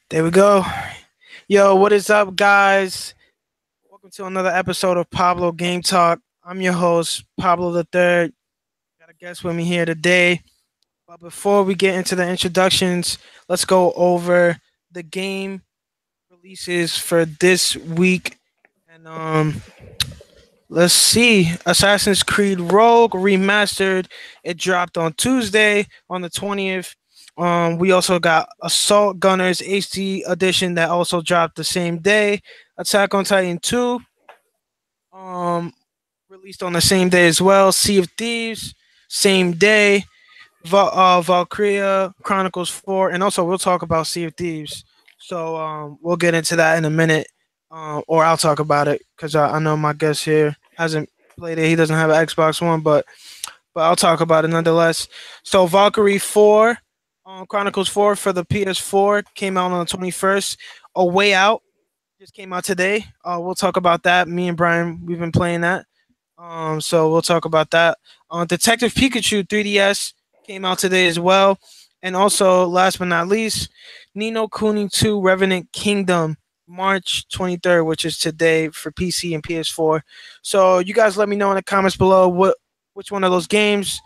There we go. Yo, what is up, guys? Welcome to another episode of Pablo Game Talk. I'm your host, Pablo the Third. Got a guest with me here today. But before we get into the introductions, let's go over the game releases for this week. And let's see. Assassin's Creed Rogue Remastered. It dropped on Tuesday on the 20th. We also got Assault Gunners HD edition that also dropped the same day. Attack on Titan 2 um released on the same day as well. Sea of Thieves, same day. Valkyria Chronicles 4, and also we'll talk about Sea of Thieves. So we'll get into that in a minute, or I'll talk about it because I know my guest here hasn't played it. He doesn't have an Xbox One, but I'll talk about it nonetheless. So Valkyrie 4, Chronicles 4 for the PS4 came out on the 21st. A Way Out just came out today. We'll talk about that. Me and Brian, we've been playing that. So we'll talk about that. Detective Pikachu 3DS came out today as well. And also, last but not least, Nino Kuni 2 Revenant Kingdom, March 23rd, which is today for PC and PS4. So you guys let me know in the comments below which one of those games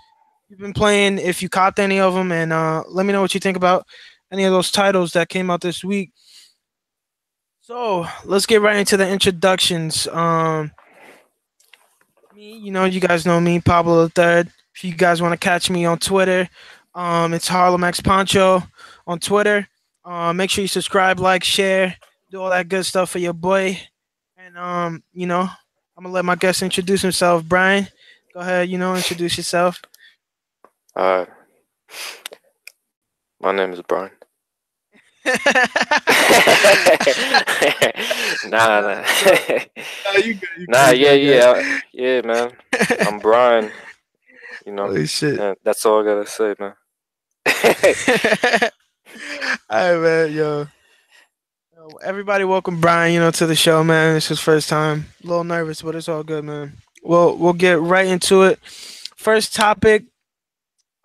you've been playing, if you copped any of them, and let me know what you think about any of those titles that came out this week. So let's get right into the introductions. Me, you guys know me, Pablo the Third. If you guys want to catch me on Twitter, it's Harlem X Poncho on Twitter. Make sure you subscribe, like, share, do all that good stuff for your boy. And I'm gonna let my guest introduce himself. Brian, go ahead. Introduce yourself. Uh, my name is Brian. Nah, nah. You good, Nah, you good, yeah, man. I'm Brian. You know, Holy shit. that's all I gotta say, man. All right, man. Everybody, welcome Brian. To the show, man. It's his first time. A little nervous, but it's all good, man. We'll get right into it. First topic.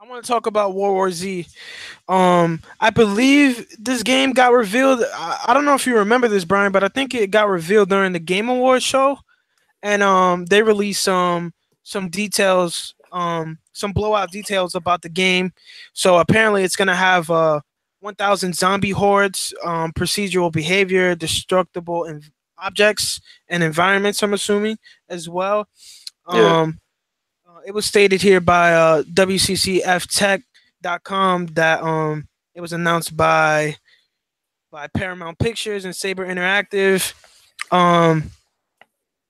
I want to talk about World War Z. I believe this game got revealed. I don't know if you remember this, Brian, but I think it got revealed during the Game Awards show, and they released some details, some blowout details about the game. So apparently, it's gonna have 1,000 zombie hordes, procedural behavior, destructible objects and environments. I'm assuming as well. Yeah. It was stated here by WCCFtech.com that it was announced by Paramount Pictures and Saber Interactive. Um,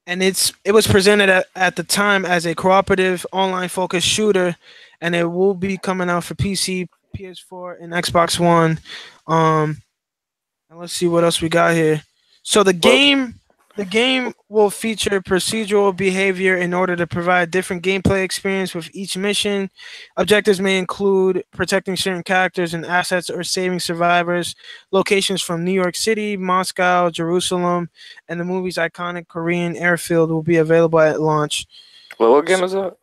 and it was presented at the time as a cooperative online focused shooter, and it will be coming out for PC, PS4, and Xbox One. And let's see what else we got here. So Well, the game will feature procedural behavior in order to provide different gameplay experience with each mission. Objectives may include protecting certain characters and assets or saving survivors. Locations from New York City, Moscow, Jerusalem, and the movie's iconic Korean airfield will be available at launch. what game So, is that?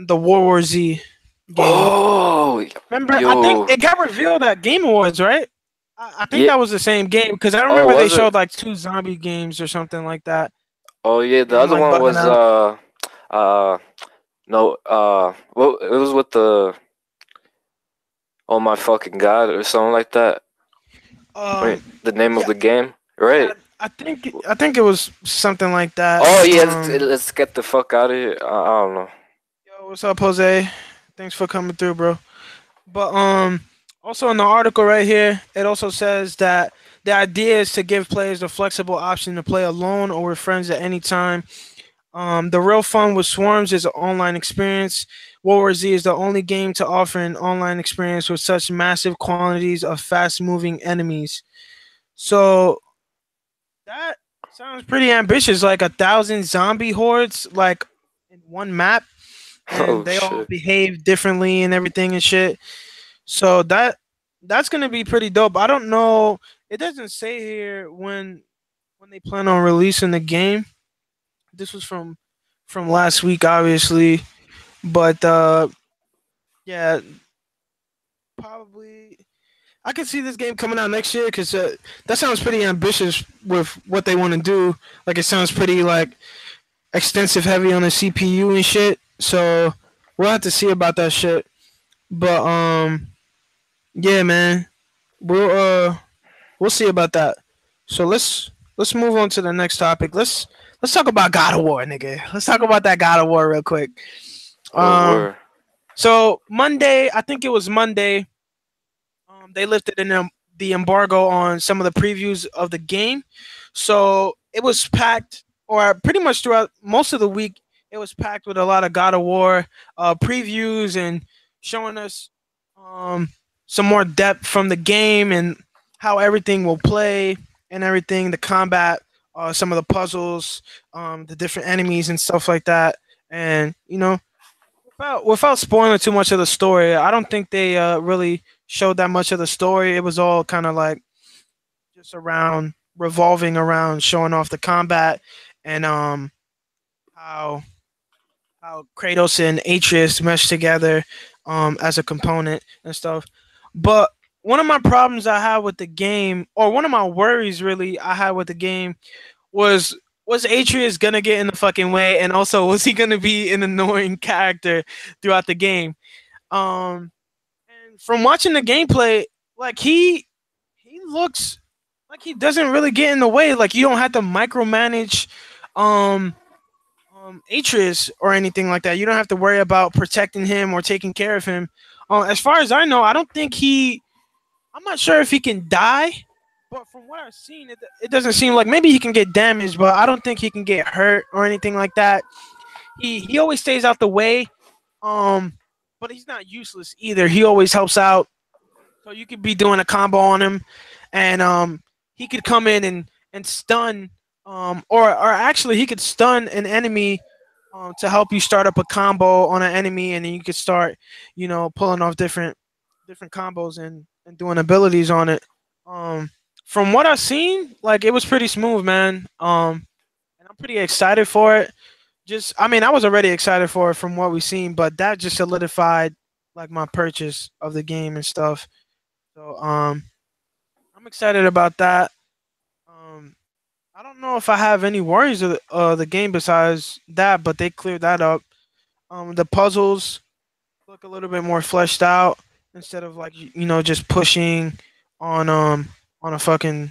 the World War Z game. Oh, Remember, I think yo, it got revealed at Game Awards, right? I think yeah. that was the same game because I Oh, remember they was it? showed like two zombie games or something like that, Oh, yeah. The and I'm other like one bugging was out. uh, no, well, it was with the Oh my fucking god or something like that. Wait, Um, the name of yeah, the game, yeah, right? I think it was something like that. Oh yeah, let's get the fuck out of here. I don't know. Yo, what's up, Jose? Thanks for coming through, bro. But also in the article right here, it also says that the idea is to give players the flexible option to play alone or with friends at any time. The real fun with Swarms is an online experience. World War Z is the only game to offer an online experience with such massive quantities of fast-moving enemies. So that sounds pretty ambitious. Like 1,000 zombie hordes, like in one map, and Oh they all shit. behave differently and everything and shit. So that's gonna be pretty dope. I don't know. It doesn't say here when they plan on releasing the game. This was from last week, obviously, but yeah, probably. I can see this game coming out next year because that sounds pretty ambitious with what they want to do. Like it sounds pretty like extensive, heavy on the CPU and shit. So we'll have to see about that shit. But yeah, man, we'll uh, we'll see about that. So let's move on to the next topic. Let's talk about God of War, nigga. Let's talk about that God of War real quick. Oh, Um, word. so Monday, I think it was Monday. They lifted the embargo on some of the previews of the game, so it was packed, or pretty much throughout most of the week, it was packed with a lot of God of War previews and showing us um, some more depth from the game and how everything will play and everything, the combat, some of the puzzles, the different enemies and stuff like that, and without spoiling too much of the story, I don't think they really showed that much of the story. It was all kind of like just around revolving around showing off the combat and how how Kratos and Atreus mesh together as a component and stuff. But one of my problems I had with the game, or one of my worries really I had with the game, was was Atreus gonna get in the fucking way, and also was he gonna be an annoying character throughout the game? Um, and from watching the gameplay, like he looks like he doesn't really get in the way. Like you don't have to micromanage um Atreus or anything like that. You don't have to worry about protecting him or taking care of him. As far as I know, I don't think he. I'm not sure if he can die, but from what I've seen, it doesn't seem like maybe he can get damaged, but I don't think he can get hurt or anything like that. He always stays out the way. Um, but he's not useless either. He always helps out. So you could be doing a combo on him, and he could come in and stun, or actually he could stun an enemy, to help you start up a combo on an enemy, and then you could start, pulling off different combos and doing abilities on it. Um, from what I've seen, like it was pretty smooth, man. And I'm pretty excited for it. Just, I mean, I was already excited for it from what we've seen, but that just solidified like my purchase of the game and stuff. So I'm excited about that. Um, I don't know if I have any worries of the game besides that, but they cleared that up. The puzzles look a little bit more fleshed out instead of like just pushing on on a fucking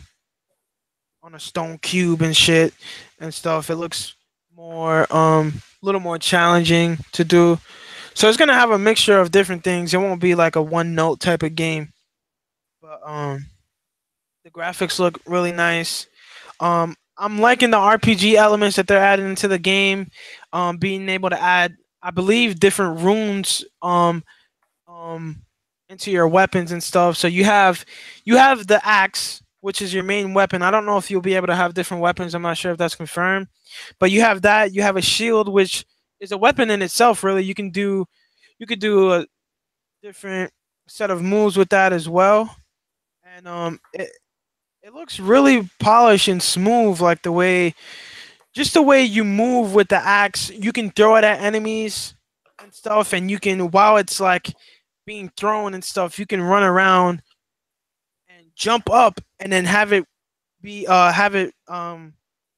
on a stone cube and shit and stuff. It looks more a little more challenging to do. So it's gonna have a mixture of different things. It won't be like a one note type of game, but the graphics look really nice. I'm liking the RPG elements that they're adding into the game. Being able to add, I believe, different runes um, into your weapons and stuff. So you have the axe, which is your main weapon. I don't know if you'll be able to have different weapons. I'm not sure if that's confirmed, but you have that. You have a shield, which is a weapon in itself. Really, you could do a different set of moves with that as well, and it looks really polished and smooth, like just the way you move with the axe. You can throw it at enemies and stuff, and you can, while it's like being thrown and stuff, you can run around and jump up, and then have it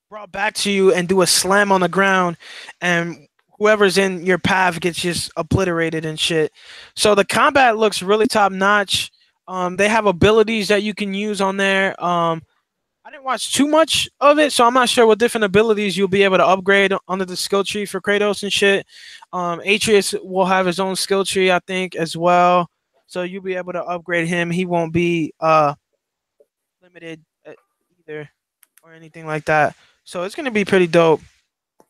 brought back to you and do a slam on the ground, and whoever's in your path gets just obliterated and shit. So the combat looks really top notch. They have abilities that you can use on there. I didn't watch too much of it, so I'm not sure what different abilities you'll be able to upgrade under the skill tree for Kratos and shit. Atreus will have his own skill tree, I think, as well. So you'll be able to upgrade him. He won't be limited either or anything like that. So it's gonna be pretty dope.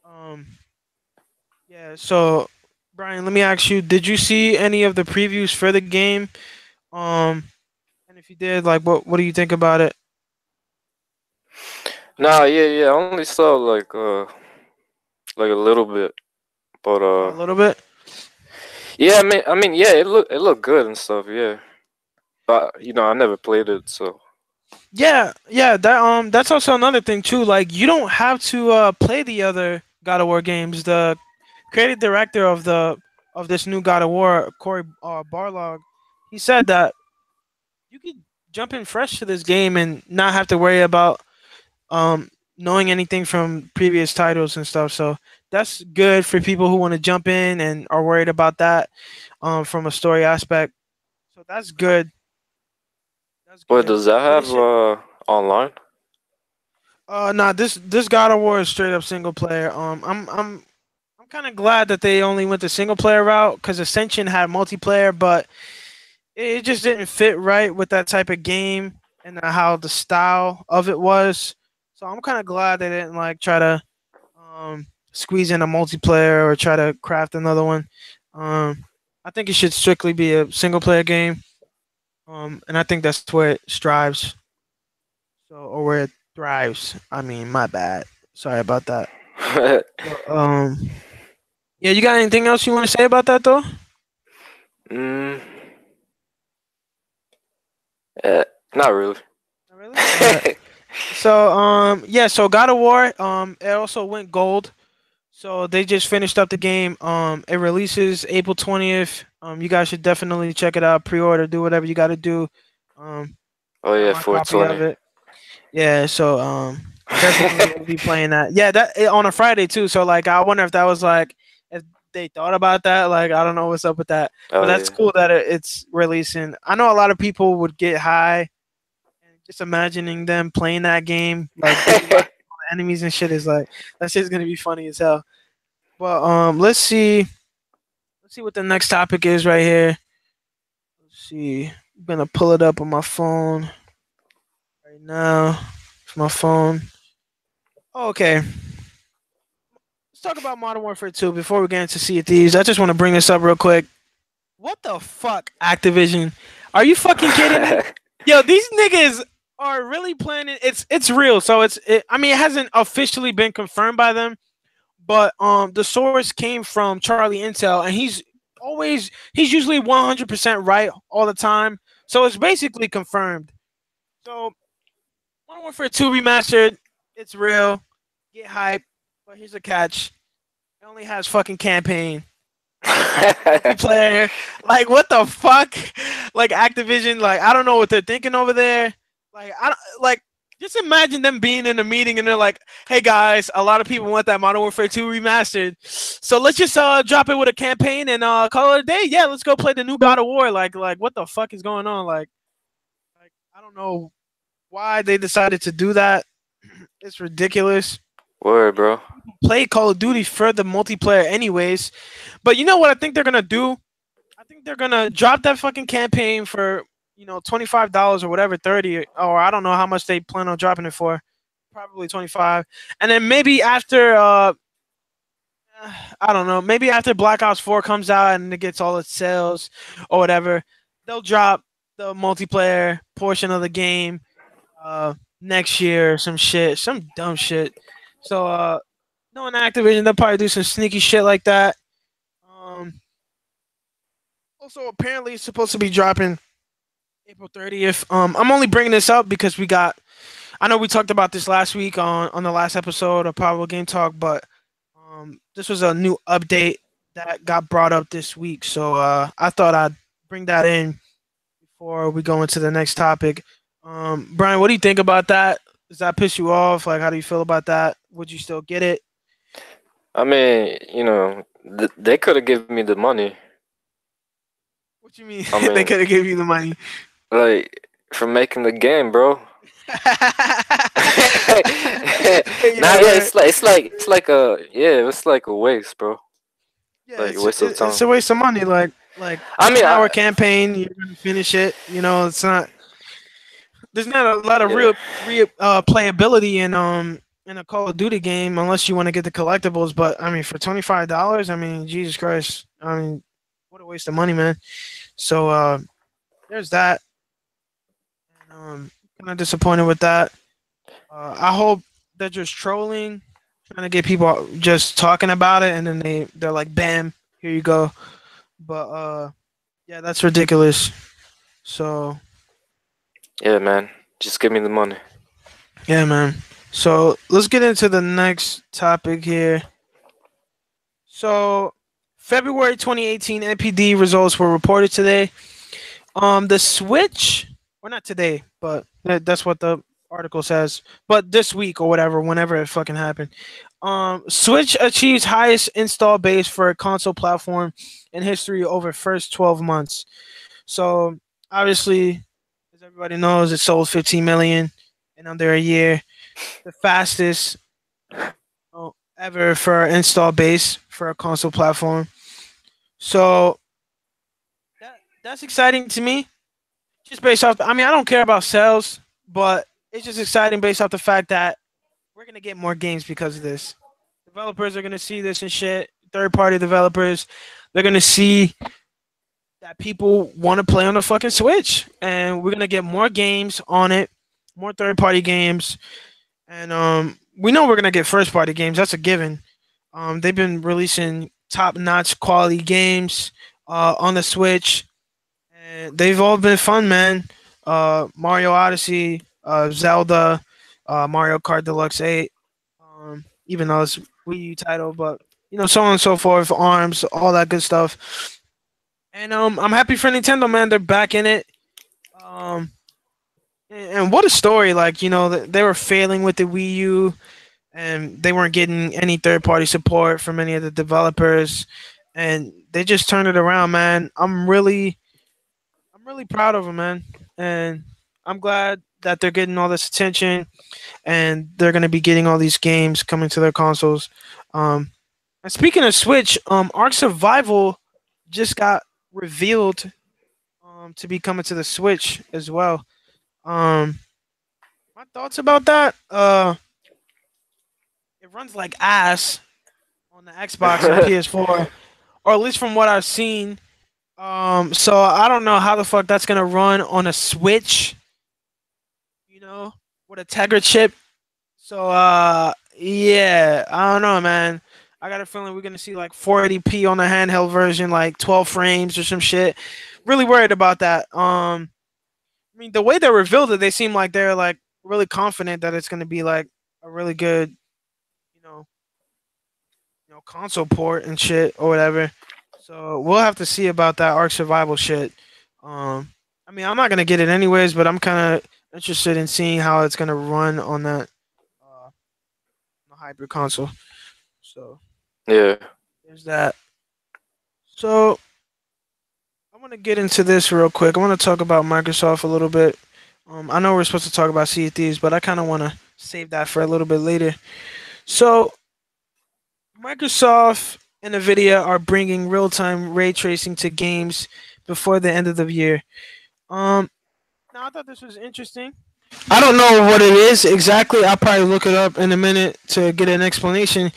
Um, yeah. So Brian, let me ask you: did you see any of the previews for the game? Um, and if you did, like, what do you think about it? Nah, yeah, yeah. I only saw like a little bit, but A little bit. yeah. I mean, yeah. It looked good and stuff. Yeah, but I never played it, so Yeah, yeah, that's also another thing too. Like you don't have to play the other God of War games. The creative director of this new God of War, Corey Barlog, he said that you could jump in fresh to this game and not have to worry about knowing anything from previous titles and stuff. So that's good for people who want to jump in and are worried about that from a story aspect. So that's good. That's Wait, good. does that But it have should. online? Nah, this God of War is straight up single player. I'm kind of glad that they only went the single player route because Ascension had multiplayer, but it just didn't fit right with that type of game and how the style of it was. So I'm kind of glad they didn't like try to squeeze in a multiplayer or try to craft another one. I think it should strictly be a single player game, and I think that's where it strives. So or where it thrives. I mean, my bad. Sorry about that. But, yeah, you got anything else you want to say about that though? mm, eh, not really. Not really. All right. So yeah, so God of War it also went gold. So they just finished up the game. It releases April 20th. You guys should definitely check it out, pre-order, do whatever you got to do. Um Oh got yeah, my copy of 420. it. Yeah, so definitely will be playing that. Yeah, on a Friday too. So like I wonder if that was like if they thought about that. Like I don't know what's up with that. But Oh that's yeah. cool that it's releasing. I know a lot of people would get high and just imagining them playing that game, like good luck on the enemies and shit is like that shit's gonna be funny as hell. But let's see what the next topic is right here. Let's see. I'm gonna pull it up on my phone right now. It's my phone. Okay. Let's talk about Modern Warfare 2 before we get into Sea of Thieves. I just want to bring this up real quick. What the fuck, Activision? Are you fucking kidding me? Yo, these niggas are really planning. It's real. So I mean, it hasn't officially been confirmed by them, but the source came from Charlie Intel, and he's usually 100% right all the time. So it's basically confirmed. So Modern Warfare 2 remastered, it's real. Get hype, but here's a catch. It only has fucking campaign. Multiplayer. Like what the fuck? Like Activision, like I don't know what they're thinking over there. Like I don't like just imagine them being in a meeting and they're like, "Hey guys, a lot of people want that Modern Warfare 2 remastered. So let's just drop it with a campaign and call it a day. Yeah, let's go play the new God of War." Like what the fuck is going on? Like I don't know why they decided to do that. It's ridiculous. Word, bro. Play Call of Duty for the multiplayer anyways. But you know what I think they're gonna do? I think they're gonna drop that fucking campaign for $25 or whatever, 30 or I don't know how much they plan on dropping it for. Probably 25, and then maybe after I don't know, maybe after Black Ops 4 comes out and it gets all its sales or whatever, they'll drop the multiplayer portion of the game next year or some shit, some dumb shit. So knowing Activision, they'll probably do some sneaky shit like that. Um, Also, apparently, it's supposed to be dropping April 30th. I'm only bringing this up because we got. I know we talked about this last week on the last episode of Power Game Talk, but this was a new update that got brought up this week. So I thought I'd bring that in before we go into the next topic. Brian, what do you think about that? Does that piss you off? Like, how do you feel about that? Would you still get it? I mean, they could have given me the money. What you mean? I They mean, could have gave you the money. like for making the game, bro. Nah, Yeah, yeah, right. it's like a waste, bro. Yeah, Like a waste of it's time. a waste of money. Like I mean, 10 hour campaign, you're gonna finish it. It's not. There's not a lot of yeah, real playability in a Call of Duty game unless you want to get the collectibles. But I mean, for $25, I mean, Jesus Christ, I mean, what a waste of money, man. So there's that. And, kind of disappointed with that. I hope they're just trolling, trying to get people just talking about it, and then they're like, "Bam, here you go." But yeah, that's ridiculous. So yeah, man. Just give me the money. yeah, man. So let's get into the next topic here. So February 2018 NPD results were reported today. The Switch. or not today, but that's what the article says. But this week or whatever, whenever it fucking happened. Switch achieves highest install base for a console platform in history over first 12 months. So obviously, as everybody knows, it sold 15 million in under a year, the fastest ever for install base for a console platform. So that's exciting to me. Just based off, I mean, I don't care about sales, but it's just exciting based off the fact that we're gonna get more games because of this. Developers are gonna see this and shit. Third party developers, they're gonna see that people want to play on the fucking Switch, and we're gonna get more games on it, more third party games, and we know we're gonna get first party games. That's a given. They've been releasing top notch quality games on the Switch, and they've all been fun, man. Mario Odyssey, Zelda, Mario Kart Deluxe 8, even though it's Wii U title, but so on and so forth, Arms, all that good stuff. And I'm happy for Nintendo, man. They're back in it. Um, and what a story! Like they were failing with the Wii U, and they weren't getting any third party support from any of the developers, and they just turned it around, man. I'm really proud of them, man, and I'm glad that they're getting all this attention, and they're gonna be getting all these games coming to their consoles. Um, and speaking of Switch, Ark Survival just got revealed to be coming to the Switch as well. Um, my thoughts about that? It runs like ass on the Xbox and PS4, or at least from what I've seen. So I don't know how the fuck that's gonna run on a Switch, with a Tegra chip. So yeah, I don't know, man. I got a feeling we're gonna see like 480p on the handheld version, like 12 frames or some shit. Really worried about that. I mean, the way they revealed it, they seem like they're like really confident that it's gonna be like a really good, you know, console port and shit or whatever. So we'll have to see about that Ark Survival shit. I mean, I'm not gonna get it anyways, but I'm kind of interested in seeing how it's gonna run on that hybrid console. So Yeah. there's that. So I want to get into this real quick. I want to talk about Microsoft a little bit. I know we're supposed to talk about Sea of Thieves, but I kind of want to save that for a little bit later. So Microsoft and Nvidia are bringing real-time ray tracing to games before the end of the year. Now I thought this was interesting. I don't know what it is exactly. I'll probably look it up in a minute to get an explanation.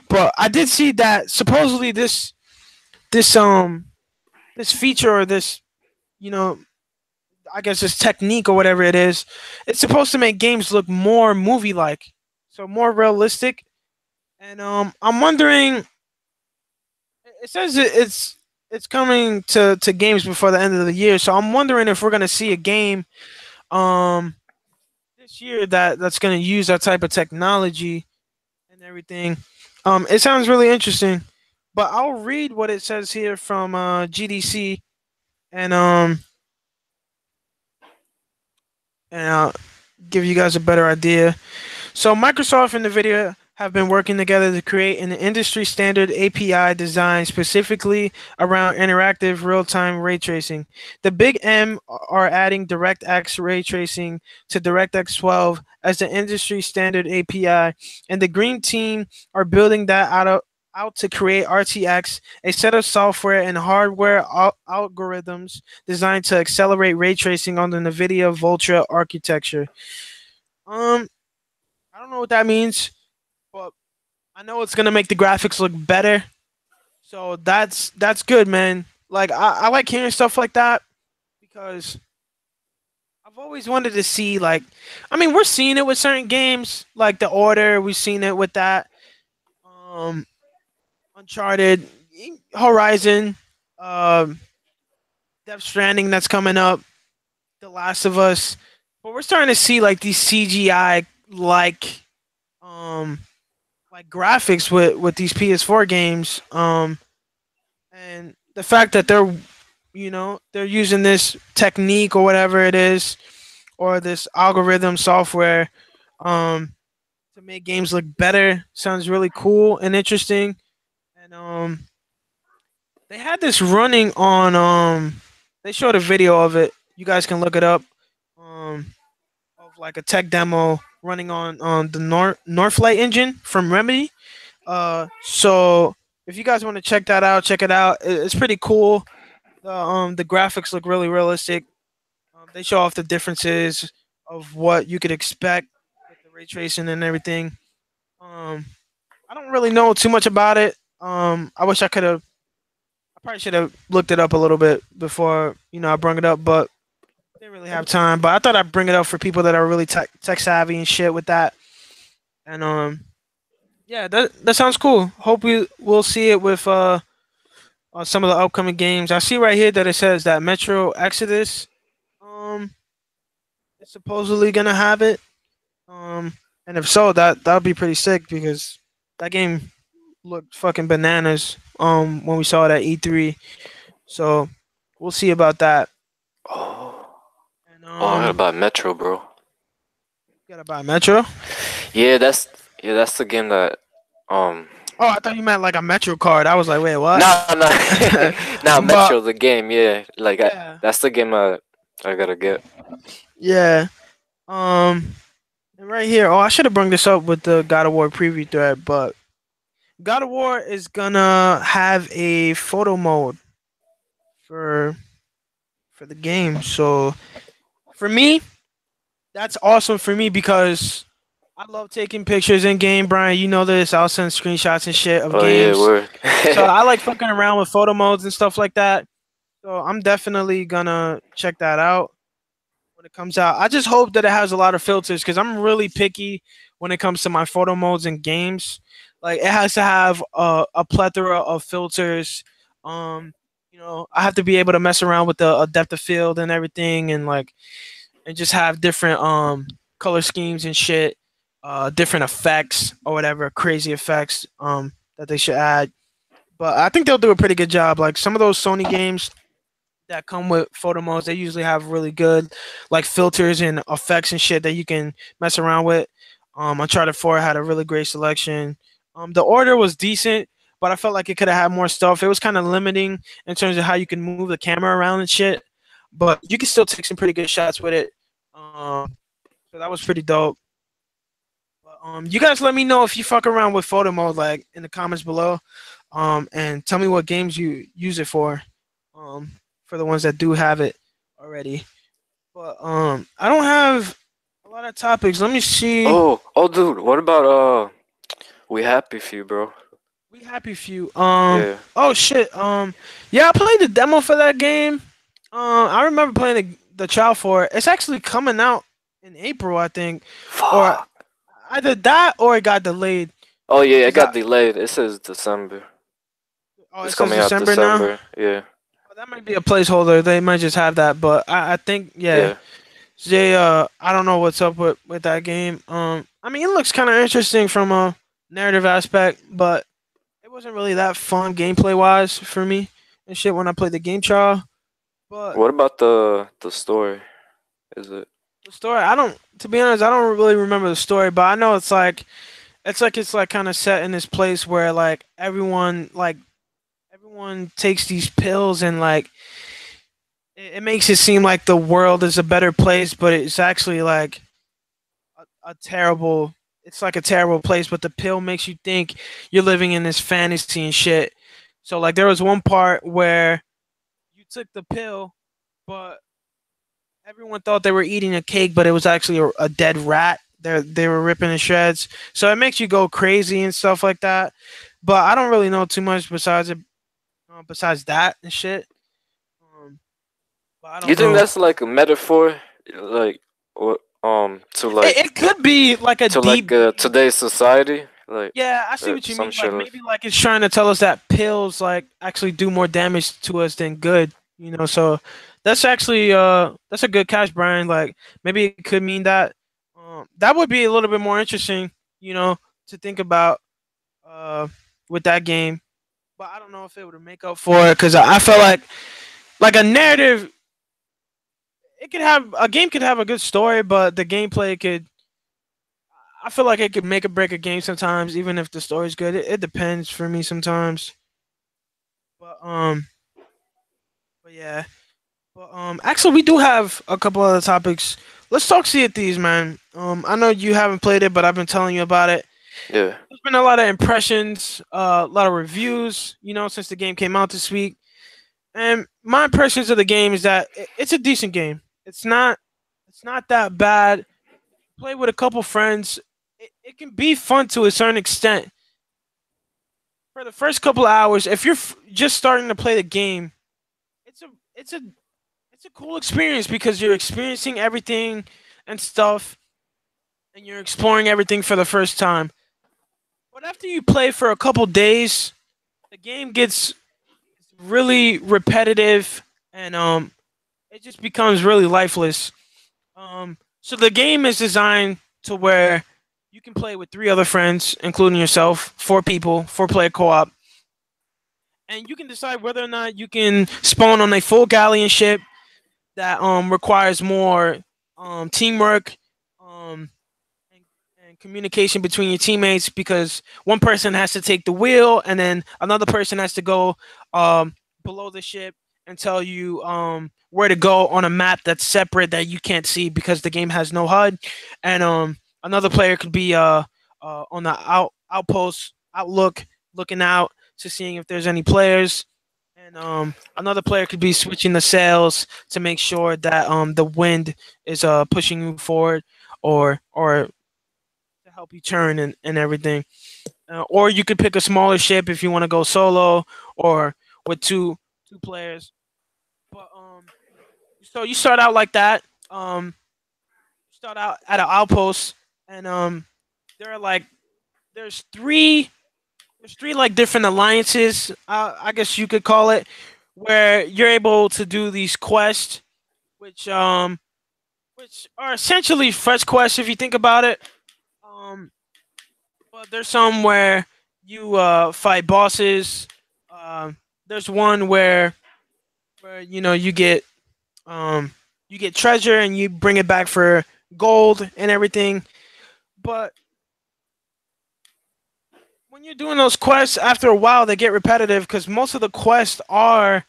But I did see that supposedly this this feature or this you know I guess this technique or whatever it is, it's supposed to make games look more movie like, so more realistic. And I'm wondering. It says it's coming to games before the end of the year, so I'm wondering if we're gonna see a game um this year that's gonna use that type of technology and everything. It sounds really interesting, but I'll read what it says here from GDC and I'll give you guys a better idea. So Microsoft and NVIDIA have been working together to create an industry standard API designed specifically around interactive real-time ray tracing. The Big M are adding DirectX ray tracing to DirectX 12 as the industry standard API, and the Green team are building that out to create RTX, a set of software and hardware algorithms designed to accelerate ray tracing on the NVIDIA Voltra architecture. Um, I don't know what that means, but I know it's gonna make the graphics look better. So that's good, man. Like I like hearing stuff like that because I've always wanted to see like, I mean, we're seeing it with certain games like The Order. We've seen it with that. Um, Uncharted, Horizon, um, Death Stranding that's coming up, The Last of Us. But we're starting to see like these CGI um like graphics with these PS4 games. And the fact that they're they're using this technique or whatever it is, or this algorithm software, um, to make games look better. Sounds really cool and interesting. And they had this running on. They showed a video of it. You guys can look it up. Um, of like a tech demo running on the Northlight engine from Remedy. So if you guys want to check that out, check it out. It's pretty cool. The graphics look really realistic. They show off the differences of what you could expect with the ray tracing and everything. Um, I don't really know too much about it. I wish I could have. I probably should have looked it up a little bit before I brought it up, but didn't really have time. But I thought I'd bring it up for people that are really tech savvy and shit with that. And yeah, that sounds cool. Hope we'll see it with some of the upcoming games. I see right here that it says that Metro Exodus um is supposedly gonna have it. Um, and if so, that would be pretty sick because that game looked fucking bananas. When we saw it at E3, so we'll see about that. Oh, And oh, I heard about Metro, bro. you gotta buy Metro. Yeah, that's the game that um. Oh, I thought you meant like a Metro card. I was like, wait, what? No, no, now But Metro the game. Yeah, like yeah, that's the game I gotta get. yeah. Um, and right here. Oh, I should have brought this up with the God of War preview thread, but God of War is gonna have a photo mode for for the game. So for me, that's awesome for me because I love taking pictures in game, Brian. You know this. I'll send screenshots and shit of Oh yeah, games. word. So I like fucking around with photo modes and stuff like that. So I'm definitely gonna check that out when it comes out. I just hope that it has a lot of filters because I'm really picky when it comes to my photo modes in games. Like it has to have a plethora of filters. I have to be able to mess around with the depth of field and everything, and just have different color schemes and shit, different effects or whatever, crazy effects that they should add. But I think they'll do a pretty good job. Like some of those Sony games that come with photo modes, they usually have really good like filters and effects and shit that you can mess around with. Uncharted 4 had a really great selection. The order was decent, but I felt like it could have had more stuff. It was kind of limiting in terms of how you can move the camera around and shit, but you can still take some pretty good shots with it. So that was pretty dope. But, you guys let me know if you fuck around with photo mode, like in the comments below, and tell me what games you use it um, for the ones that do have it already. But I don't have a lot of topics. Let me see. Oh, dude, what about We Happy Few, bro? We happy few. Yeah. Oh shit. Yeah, I played the demo for that game. I remember playing the trial for it. It's actually coming out in April, I think, or Fuck. either that or it got delayed. Oh yeah, it Cause I got delayed. It says December. Oh, it It's says coming out December now. December. Yeah. Well, that might be a placeholder. They might just have that, but I think yeah. Yeah. Jay, I don't know what's up with that game. I mean, it looks kind of interesting from a narrative aspect, but it wasn't really that fun gameplay wise for me and shit when I played the game trial. But What about the story? Is it? the story, I don't. To be honest, I don't really remember the story, but I know it's like kind of set in this place where everyone takes these pills and like it makes it seem like the world is a better place, but it's actually like a terrible. It's like a terrible place, but the pill makes you think you're living in this fantasy and shit. So like there was one part where you took the pill, but everyone thought they were eating a cake, but it was actually a dead rat. They were ripping in shreds. So it makes you go crazy and stuff like that. But I don't really know too much besides it, besides that and shit. Um, but I You don't think know. that's like a metaphor, like, or to like It could be like a deep. today's society, like Yeah, I see what you some mean. shit Like of. maybe like it's trying to tell us that pills like actually do more damage to us than good. So that's actually that's a good catch, Brian. Like maybe it could mean that. That would be a little bit more interesting, to think about uh with that game. But I don't know if it would make up for it because I felt like like a narrative. It could have a game could have a good story, but the gameplay could. I feel like it could make or break a game sometimes, even if the story's good. It depends for me sometimes. But but yeah. But actually, we do have a couple other topics. Let's talk Sea of Thieves, man. I know you haven't played it, but I've been telling you about it. Yeah. There's been a lot of impressions, a lot of reviews, since the game came out this week. And my impressions of the game is that it's a decent game. It's not that bad. Play with a couple friends. It can be fun to a certain extent. For the first couple of hours, if you're just starting to play the game, it's a it's a it's a cool experience because you're experiencing everything and stuff, and you're exploring everything for the first time. But after you play for a couple days, the game gets really repetitive, and it just becomes really lifeless. So the game is designed to where you can play with three other friends, including yourself, four people, four-player co-op, and you can decide whether or not you can spawn on a full galleon ship that requires more teamwork, um, and, and communication between your teammates because one person has to take the wheel and then another person has to go um, below the ship and tell you where to go on a map that's separate that you can't see because the game has no HUD, and another player could be on the outpost outlook looking out to seeing if there's any players, and another player could be switching the sails to make sure that the wind is pushing you forward, or to help you turn and everything. Or you could pick a smaller ship if you want to go solo or with two players. But so you start out like that. Start out at an outpost, and there are like there's three there's three like different alliances. I guess you could call it, where you're able to do these quests, which which are essentially fetch quests if you think about it. Um, but there's some where you fight bosses. Um, there's one where um you get treasure and you bring it back for gold and everything. But when you're doing those quests, after a while they get repetitive because most of the quests are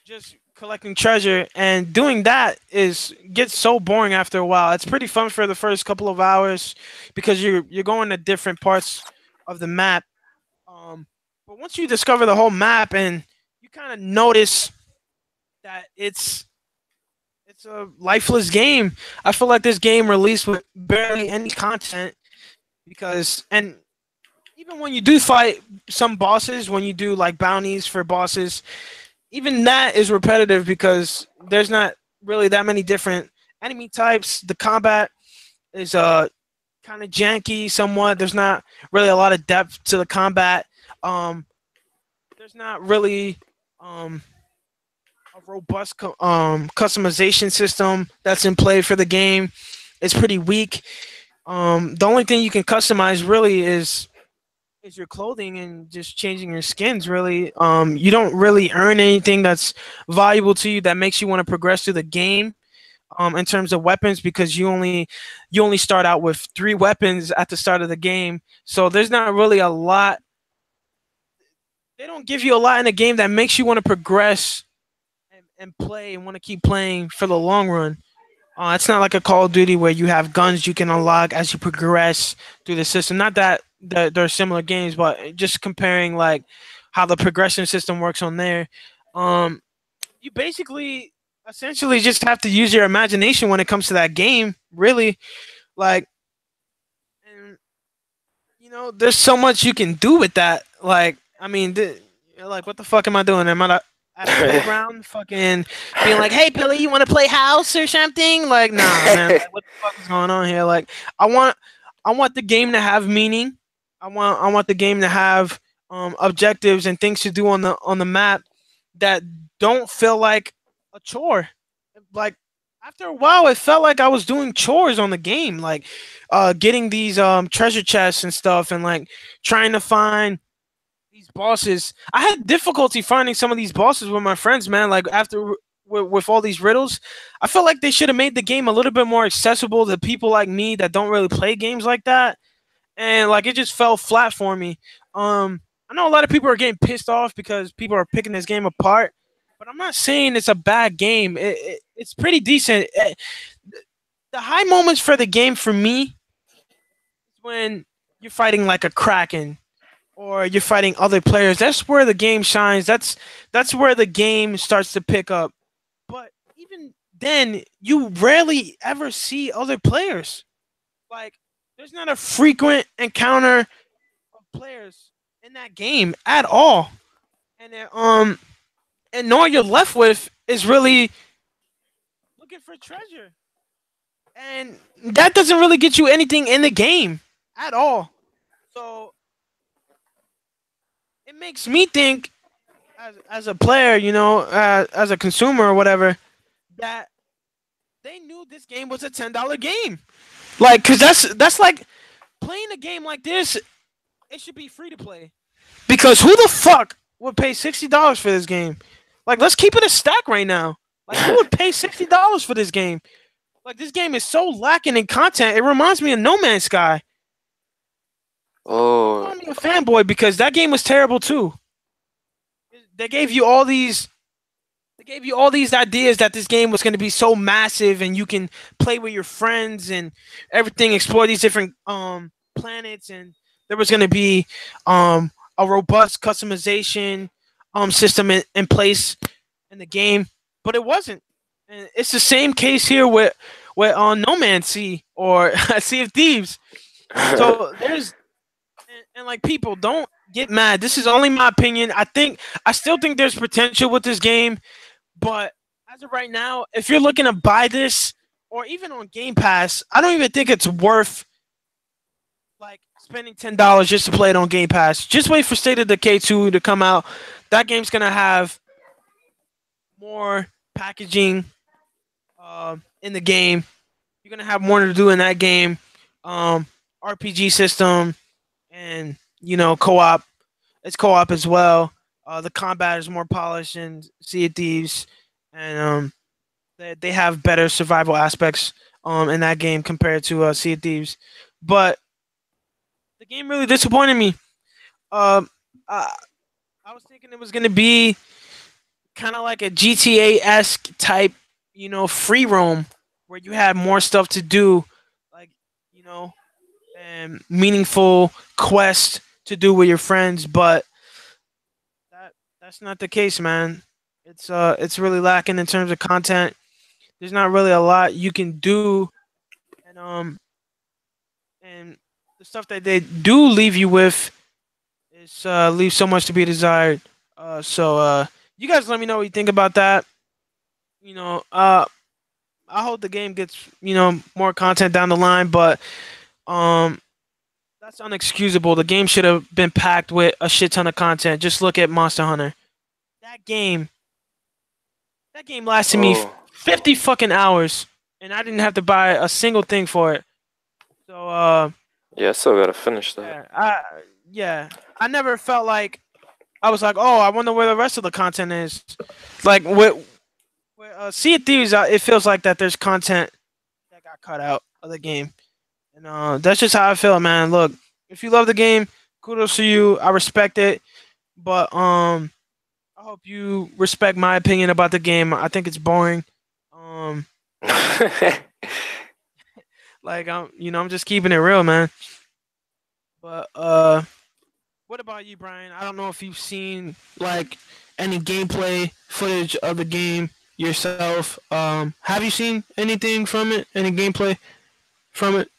just collecting treasure, and doing that is gets so boring after a while. It's pretty fun for the first couple of hours because you're going to different parts of the map. But once you discover the whole map and you kind of notice that it's a lifeless game. I feel like this game released with barely any content because, and even when you do fight some bosses, when you do like bounties for bosses, even that is repetitive because there's not really that many different enemy types. The combat is kind of janky somewhat. There's not really a lot of depth to the combat. Um, there's not really um, a robust customization system that's in play for the game. It's pretty weak. The only thing you can customize really is your clothing and just changing your skins. Really, you don't really earn anything that's valuable to you that makes you want to progress through the game. In terms of weapons, because you only start out with three weapons at the start of the game, so there's not really a lot. They don't give you a lot in a game that makes you want to progress and play and want to keep playing for the long run. It's not like a Call of Duty where you have guns you can unlock as you progress through the system. Not that they're similar games, but just comparing like how the progression system works on there. Um, you basically essentially just have to use your imagination when it comes to that game. Really, like, and there's so much you can do with that. Like, I mean, like, what the fuck am I doing? Am I at a playground, fucking being like, "Hey, Billy, you want to play house or something?" Like, nah, man. Like, what the fuck is going on here? Like, I want, I want the game to have meaning. I want the game to have objectives and things to do on the map that don't feel like a chore. Like, after a while, it felt like I was doing chores on the game, like getting these treasure chests and stuff, and like trying to find these bosses. I had difficulty finding some of these bosses with my friends, man. Like after with all these riddles, I felt like they should have made the game a little bit more accessible to people like me that don't really play games like that. And like it just fell flat for me. I know a lot of people are getting pissed off because people are picking this game apart, but I'm not saying it's a bad game. It's pretty decent. The high moments for the game for me is when you're fighting like a kraken or you're fighting other players. That's where the game shines. That's where the game starts to pick up. But even then, you rarely ever see other players. Like there's not a frequent encounter of players in that game at all. And all you're left with is really looking for treasure. And that doesn't really get you anything in the game at all. So it makes me think as a player, as a consumer or whatever, that they knew this game was a $10 game. Like, cause that's like playing a game like this. It should be free to play. Because who the fuck would pay $60 for this game? Like, let's keep it a stack right now. Like, who would pay $60 for this game? Like, this game is so lacking in content. It reminds me of No Man's Sky. Don't Oh, call me a fanboy because that game was terrible too. They gave you all these. They gave you all these ideas that this game was going to be so massive and you can play with your friends and everything, explore these different planets, and there was going to be a robust customization system in place in the game, but it wasn't. And it's the same case here with on No Man's Sea or Sea of Thieves. So and like people don't get mad. This is only my opinion. I still think there's potential with this game, but as of right now, if you're looking to buy this or even on Game Pass, I don't even think it's worth like spending $10 just to play it on Game Pass. Just wait for State of Decay 2 to come out. That game's gonna have more packaging in the game. You're gonna have more to do in that game. RPG system and co-op. It's co-op as well. The combat is more polished in Sea of Thieves, and they have better survival aspects in that game compared to Sea of Thieves. But the game really disappointed me. Um, I, I was thinking it was gonna be kind of like a GTA esque type, free roam where you had more stuff to do, like you know, and meaningful quest to do with your friends. But that's not the case, man. It's really lacking in terms of content. There's not really a lot you can do, and and the stuff that they do leave you with is leaves so much to be desired. So you guys let me know what you think about that. You know, I hope the game gets more content down the line, but um, that's unexcusable. The game should have been packed with a shit ton of content. Just look at Monster Hunter. That game, that game lasted me oh, 50 fucking hours, and I didn't have to buy a single thing for it. So yeah, I still gotta finish that. yeah, I never felt like I was like, oh, I wonder where the rest of the content is. Like with Sea of Thieves, it feels like that there's content that got cut out of the game, and that's just how I feel, man. Look, if you love the game, kudos to you. I respect it, but I hope you respect my opinion about the game. I think it's boring. Um, like I'm just keeping it real, man. But what about you, Brian? I don't know if you've seen like any gameplay footage of the game yourself. Have you seen anything from it? Any gameplay from it?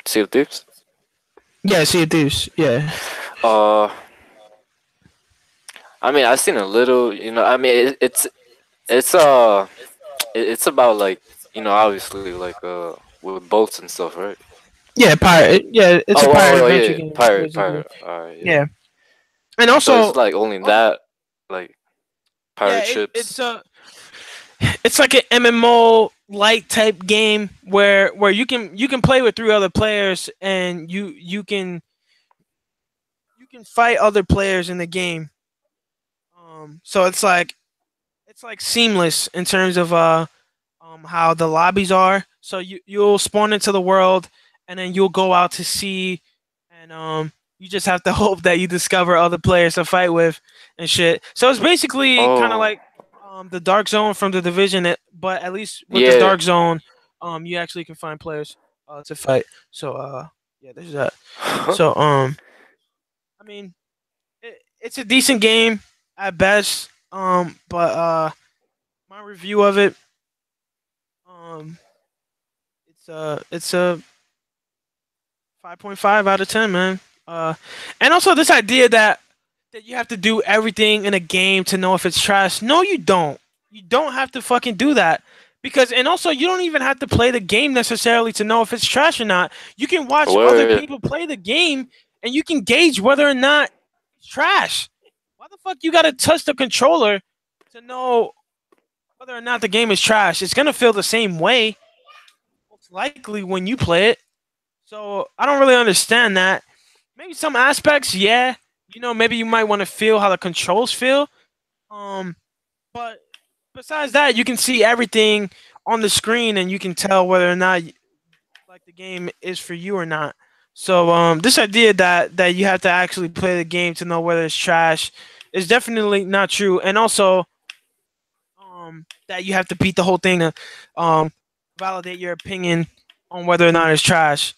Sea of Thieves. Yeah, Sea of Thieves. Yeah. Uh, I mean, I've seen a little. I mean, it's about like obviously like with boats and stuff, right? Yeah, pirate. Yeah, it's a pirate adventure Yeah, game, basically. pirate. All right, yeah. Yeah, and So it's also, like only also that, like yeah, pirate it's ships. it's like an MMO light type game where you can play with three other players and you can you can fight other players in the game. So it's like seamless in terms of how the lobbies are. So you'll spawn into the world, and then you'll go out to sea, and you just have to hope that you discover other players to fight with and shit. So it's basically kind of Oh, like the Dark Zone from the Division, but at least with the yeah. Dark Zone, you actually can find players to fight. So yeah, there's that. So I mean, it's a decent game at best. But my review of it, um, it's a 5.5 out of 10, man. Uh, and also this idea that you have to do everything in a game to know if it's trash. No, you don't. You don't have to fucking do that. Because and also you don't even have to play the game necessarily to know if it's trash or not. You can watch other Word. people play the game and you can gauge whether or not it's trash. Why the fuck you gotta touch the controller to know whether or not the game is trash? It's gonna feel the same way, most likely when you play it. So I don't really understand that. Maybe some aspects, yeah. You know, maybe you might want to feel how the controls feel. But besides that, you can see everything on the screen, and you can tell whether or not like the game is for you or not. So this idea that you have to actually play the game to know whether it's trash is definitely not true. And also that you have to beat the whole thing to um, validate your opinion on whether or not it's trash.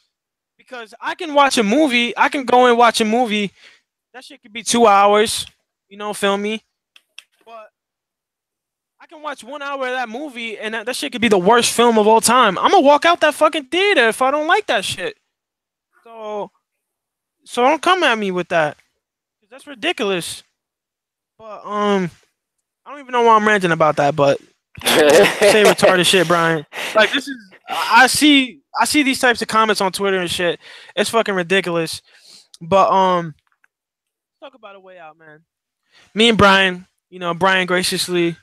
Because I can watch a movie, I can go and watch a movie. That shit could be 2 hours, you know, feel me? But I can watch 1 hour of that movie, and that shit could be the worst film of all time. I'm gonna walk out that fucking theater if I don't like that shit. So, so don't come at me with that, 'cause that's ridiculous. But I don't even know why I'm ranting about that. But people say retarded shit, Brian. Like this is, I see these types of comments on Twitter and shit. It's fucking ridiculous. But talk about a way out, man. Me and Brian, you know, Brian graciously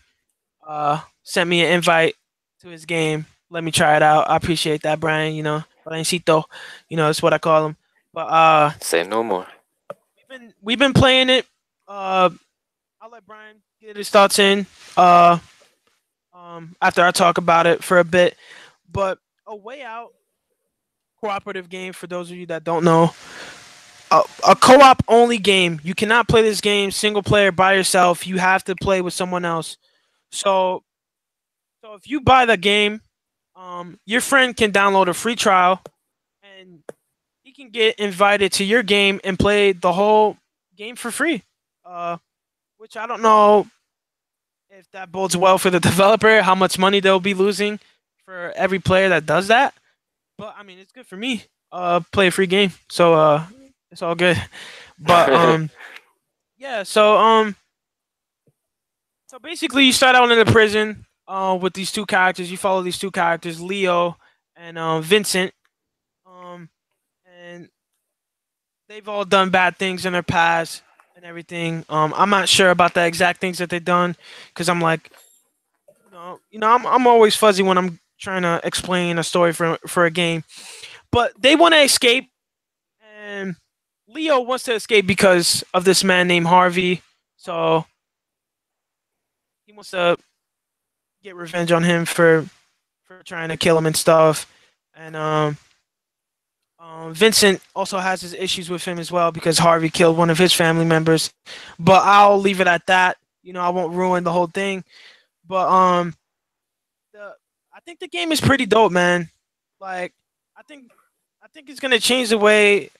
sent me an invite to his game. Let me try it out. I appreciate that, Brian. You know, Briancito. You know, that's what I call him. But Say no more. we've been playing it. Uh, I'll let Brian get his thoughts in. Uh, after I talk about it for a bit. But a way out cooperative game for those of you that don't know. A co-op only game. You cannot play this game single player by yourself. You have to play with someone else. So so if you buy the game, your friend can download a free trial, and he can get invited to your game and play the whole game for free. Uh, which I don't know if that bodes well for the developer, how much money they'll be losing for every player that does that. But I mean, it's good for me. Play a free game, so it's all good. But yeah. So basically, you start out in the prison with these two characters. You follow these two characters, Leo and Vincent. Um, and they've all done bad things in their past and everything. I'm not sure about the exact things that they've done because I'm like, I'm always fuzzy when I'm trying to explain a story for a game. But they want to escape, and Leo wants to escape because of this man named Harvey. So he wants to get revenge on him for trying to kill him and stuff. And Vincent also has his issues with him as well because Harvey killed one of his family members. But I'll leave it at that. You know, I won't ruin the whole thing. But the I think the game is pretty dope, man. Like, I think I think it's gonna change the way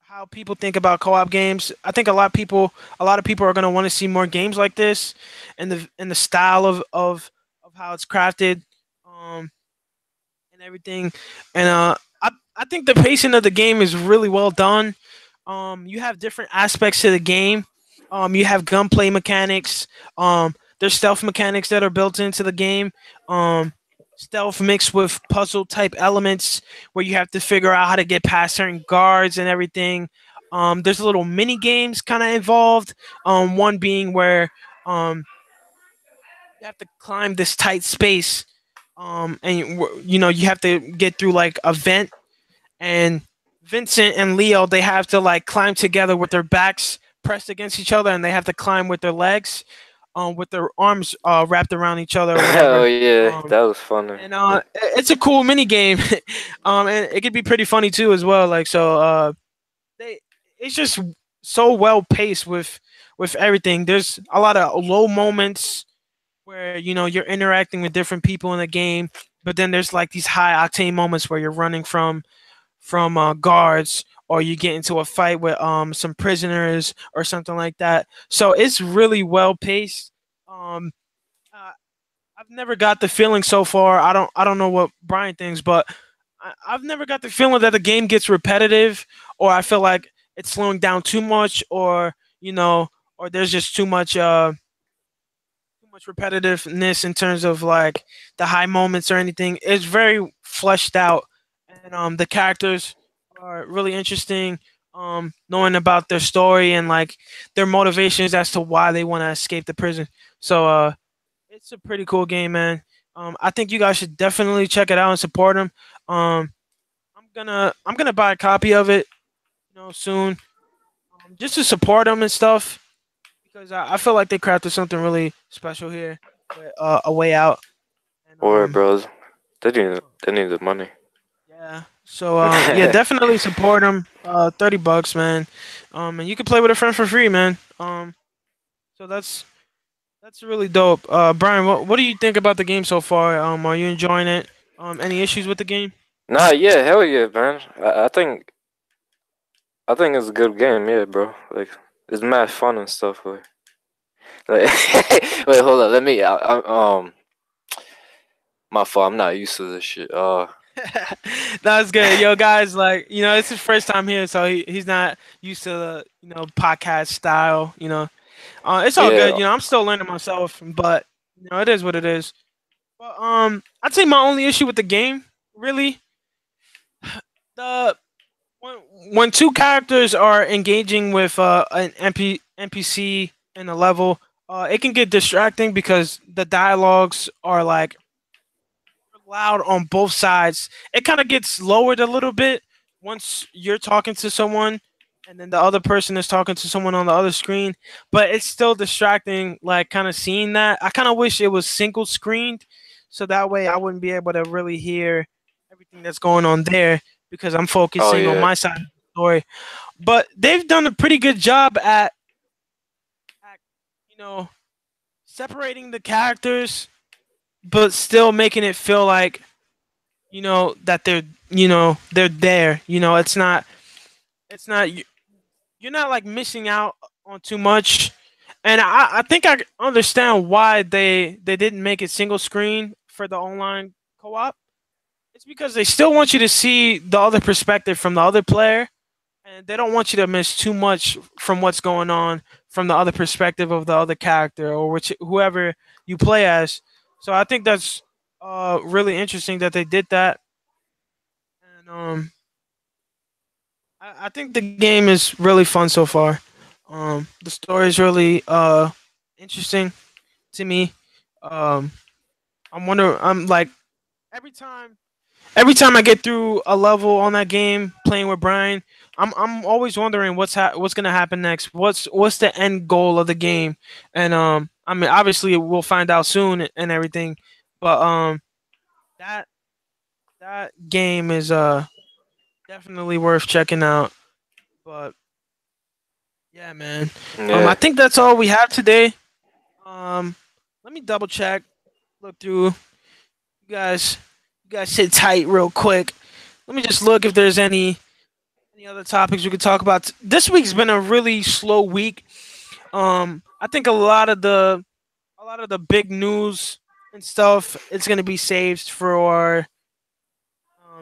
how people think about co-op games. I think a lot of people are gonna want to see more games like this, and the style of how it's crafted. Um, and everything. And I think the pacing of the game is really well done. You have different aspects to the game. You have gunplay mechanics. There's stealth mechanics that are built into the game. Um, Stealth mixed with puzzle type elements where you have to figure out how to get past certain guards and everything. There's little mini games kind of involved. One being where you have to climb this tight space, and you know you have to get through like a vent, and Vincent and Leo, they have to like climb together with their backs pressed against each other, and they have to climb with their legs, with their arms wrapped around each other or Oh whatever. yeah, Um, that was funny. and it's a cool mini game, and it could be pretty funny too as well. Like so, they it's just so well paced with everything. There's a lot of low moments where you're interacting with different people in the game, but then there's like these high octane moments where you're running from guards, or you get into a fight with some prisoners or something like that. So it's really well paced. Um, uh, I've never got the feeling so far. I don't know what Brian thinks, but I've never got the feeling that the game gets repetitive, or I feel like it's slowing down too much, or or there's just too much repetitiveness in terms of like the high moments or anything. It's very fleshed out, and the characters are really interesting. Knowing about their story and like their motivations as to why they want to escape the prison. So it's a pretty cool game, man. I think you guys should definitely check it out and support them. I'm gonna buy a copy of it, soon, just to support them and stuff because I feel like they crafted something really special here with a way out. And Or bros, they need the money. yeah, so yeah, definitely support them. $30, man. And you can play with a friend for free, man. So that's really dope. Brian, what do you think about the game so far? Are you enjoying it? Any issues with the game? Nah, yeah, hell yeah, man. I think it's a good game, yeah, bro. Like it's mad fun and stuff. Like wait, hold on. Let me. My fault. I'm not used to this shit. That's good, yo, guys. Like, it's his first time here, so he's not used to the podcast style. It's all good. Yeah. I'm still learning myself, but it is what it is. But I'd say my only issue with the game, really, the when when two characters are engaging with an NPC in a level, it can get distracting because the dialogues are like loud on both sides. It kind of gets lowered a little bit once you're talking to someone and then the other person is talking to someone on the other screen, but it's still distracting, like kind of seeing that. I kind of wish it was single screened so that way I wouldn't be able to really hear everything that's going on there because I'm Oh focusing on yeah. my side of the story. But they've done a pretty good job at you know separating the characters but still making it feel like that they're there. It's not you're not like missing out on too much. And I think I understand why they didn't make it single screen for the online co-op. It's because they still want you to see the other perspective from the other player, and they don't want you to miss too much from what's going on from the other perspective of the other character or whoever you play as. So I think that's really interesting that they did that. And I think the game is really fun so far. The story is really interesting to me. Um, I'm like every time every time I get through a level on that game playing with Brian, I'm always wondering what's gonna happen next. What's the end goal of the game? And I mean obviously we'll find out soon and everything, but that that game is definitely worth checking out. But yeah, man. I Yeah. think that's all we have today. Let me double check, look through. Guys, you guys sit tight real quick. Let me just look if there's any other topics we could talk about. This week's been a really slow week. I think a lot of the big news and stuff it's gonna be saved for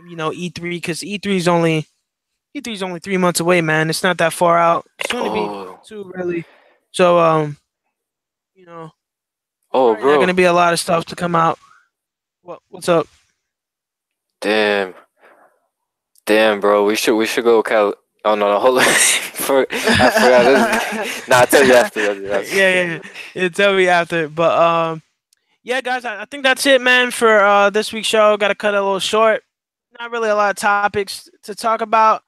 E3 because E3's only 3 months away, man. It's not that far out. Soon to be Oh. too really. So you know, there's Oh, probably not bro. gonna be a lot of stuff to come out. What's up? Damn. Damn, bro. We should go Oh no, no, hold on. I forgot this. Nah, I'll tell you after. Yeah, yeah, yeah. Yeah, tell me after. But yeah, guys, I think that's it, man, for this week's show. Got to cut it a little short. Not really a lot of topics to talk about.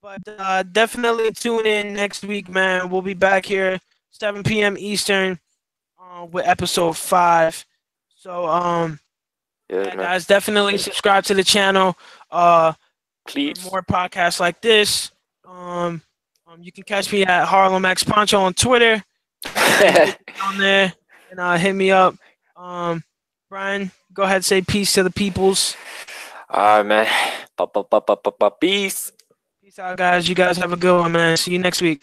But definitely tune in next week, man. We'll be back here 7 p.m. Eastern with episode 5. So Yeah, yeah, man. guys, definitely subscribe to the channel for Please. more podcasts like this. You can catch me at Harlem X Poncho on Twitter. You can get on there and hit me up. Um, Brian, go ahead, say peace to the peoples. All right, man. Peace. Peace out, guys. You guys have a good one, man. See you next week.